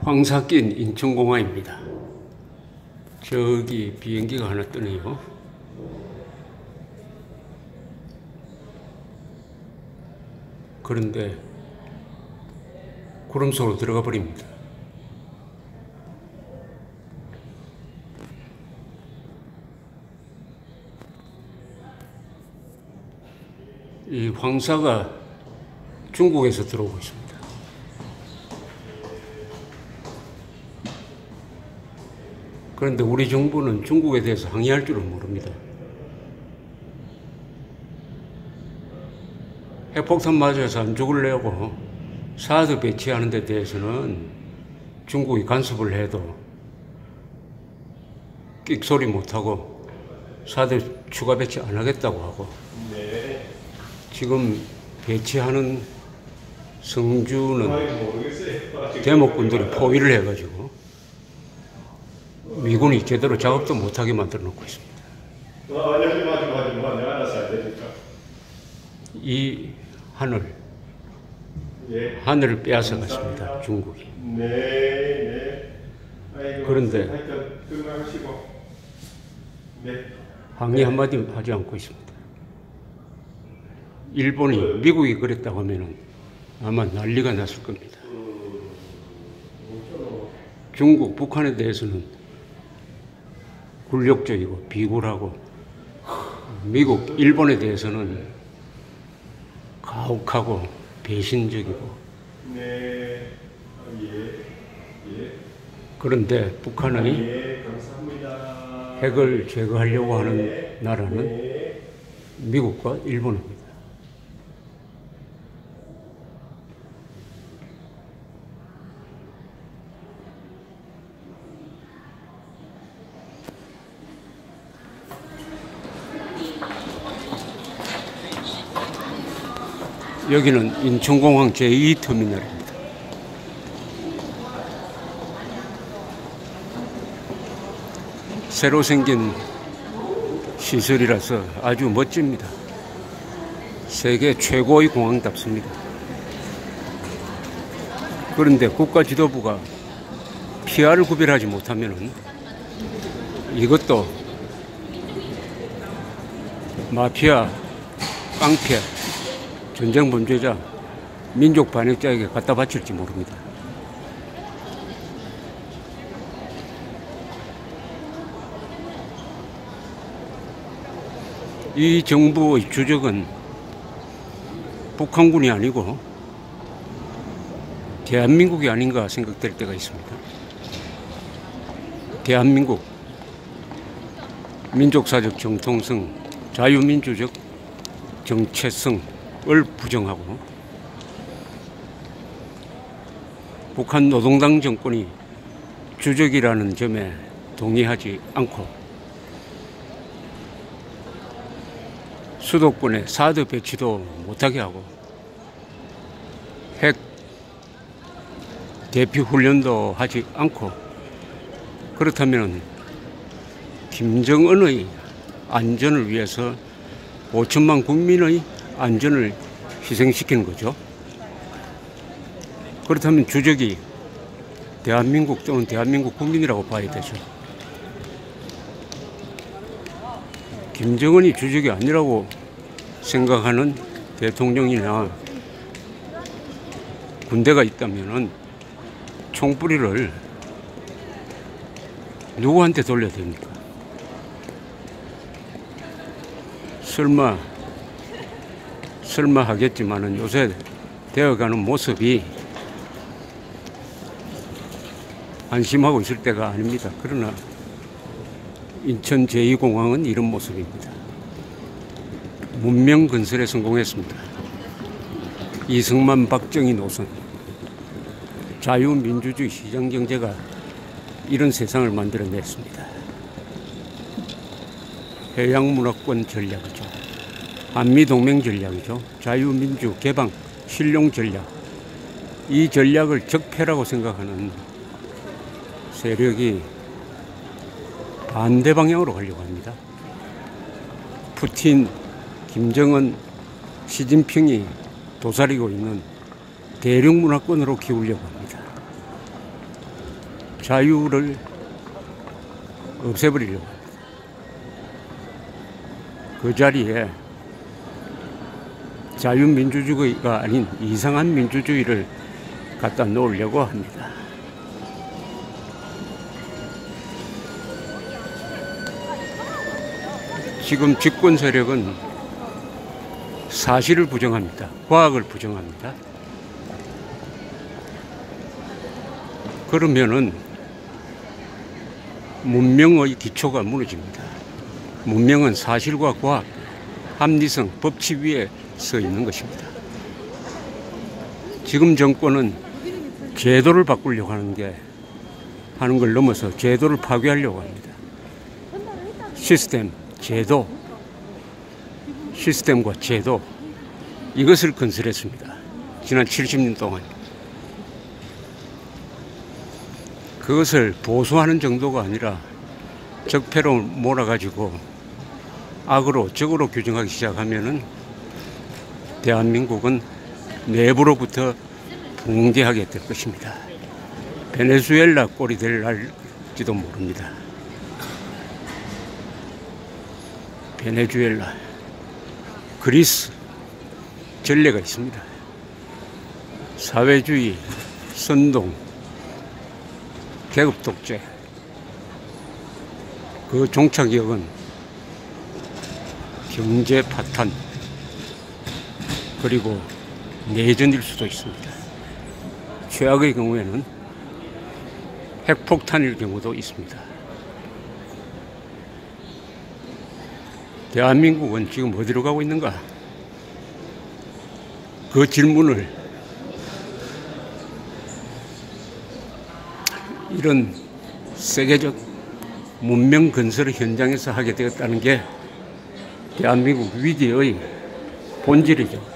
황사 낀 인천공항입니다. 저기 비행기가 하나 뜨네요. 그런데 구름 속으로 들어가 버립니다. 이 황사가 중국에서 들어오고 있습니다. 그런데 우리 정부는 중국에 대해서 항의할 줄은 모릅니다. 핵폭탄 맞아서 안 죽으려고 사드 배치하는 데 대해서는 중국이 간섭을 해도 끽소리 못하고 사드 추가 배치 안 하겠다고 하고, 지금 배치하는 성주는 대목군들이 포위를 해가지고 미군이 제대로 작업도 못하게 만들어 놓고 있습니다. 이 하늘을 빼앗아 갔습니다, 중국이. 그런데 항의 한마디 하지 않고 있습니다. 일본이, 미국이 그랬다고 하면 아마 난리가 났을 겁니다. 중국, 북한에 대해서는 굴욕적이고 비굴하고, 미국, 일본에 대해서는 가혹하고 배신적이고. 그런데 북한의 핵을 제거하려고 하는 나라는 미국과 일본입니다. 여기는 인천공항 제2터미널입니다. 새로 생긴 시설이라서 아주 멋집니다. 세계 최고의 공항답습니다. 그런데 국가 지도부가 PR을 구별하지 못하면 이것도 마피아, 깡패, 전쟁 범죄자, 민족 반역자에게 갖다 바칠지 모릅니다. 이 정부의 주적은 북한군이 아니고 대한민국이 아닌가 생각될 때가 있습니다. 대한민국, 민족사적 정통성, 자유민주적 정체성을 부정하고 북한 노동당 정권이 주적이라는 점에 동의하지 않고 수도권에 사드 배치도 못하게 하고 핵 대피 훈련도 하지 않고, 그렇다면 김정은의 안전을 위해서 5천만 국민의 안전을 희생시키는 거죠. 그렇다면 주적이 대한민국 또는 대한민국 국민이라고 봐야 되죠. 김정은이 주적이 아니라고 생각하는 대통령이나 군대가 있다면 총뿌리를 누구한테 돌려야 됩니까? 설마 하겠지만은 요새 되어가는 모습이 안심하고 있을 때가 아닙니다. 그러나 인천 제2공항은 이런 모습입니다. 문명 건설에 성공했습니다. 이승만, 박정희 노선, 자유민주주의 시장경제가 이런 세상을 만들어냈습니다. 해양문화권 전략이죠. 한미동맹 전략이죠. 자유민주 개방 실용 전략. 이 전략을 적폐라고 생각하는 세력이 반대 방향으로 가려고 합니다. 푸틴, 김정은, 시진핑이 도사리고 있는 대륙문화권으로 기우려고 합니다. 자유를 없애버리려고 합니다. 그 자리에 자유민주주의가 아닌 이상한 민주주의를 갖다 놓으려고 합니다. 지금 집권 세력은 사실을 부정합니다. 과학을 부정합니다. 그러면은 문명의 기초가 무너집니다. 문명은 사실과 과학, 합리성, 법치 위에 서 있는 것입니다. 지금 정권은 제도를 바꾸려고 하는 걸 넘어서 제도를 파괴하려고 합니다. 시스템과 제도, 이것을 건설했습니다. 지난 70년 동안. 그것을 보수하는 정도가 아니라 적폐로 몰아가지고 악으로, 적으로 규정하기 시작하면은 대한민국은 내부로부터 붕괴하게 될 것입니다. 베네수엘라 꼴이 될지도 모릅니다. 베네수엘라, 그리스 전례가 있습니다. 사회주의, 선동, 계급 독재, 그 종착역은 경제 파탄, 그리고 내전일 수도 있습니다. 최악의 경우에는 핵폭탄일 경우도 있습니다. 대한민국은 지금 어디로 가고 있는가? 그 질문을 이런 세계적 문명 건설 현장에서 하게 되었다는 게 대한민국 위기의 본질이죠.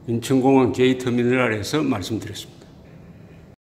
인천공항 제2터미널에서 말씀드렸습니다.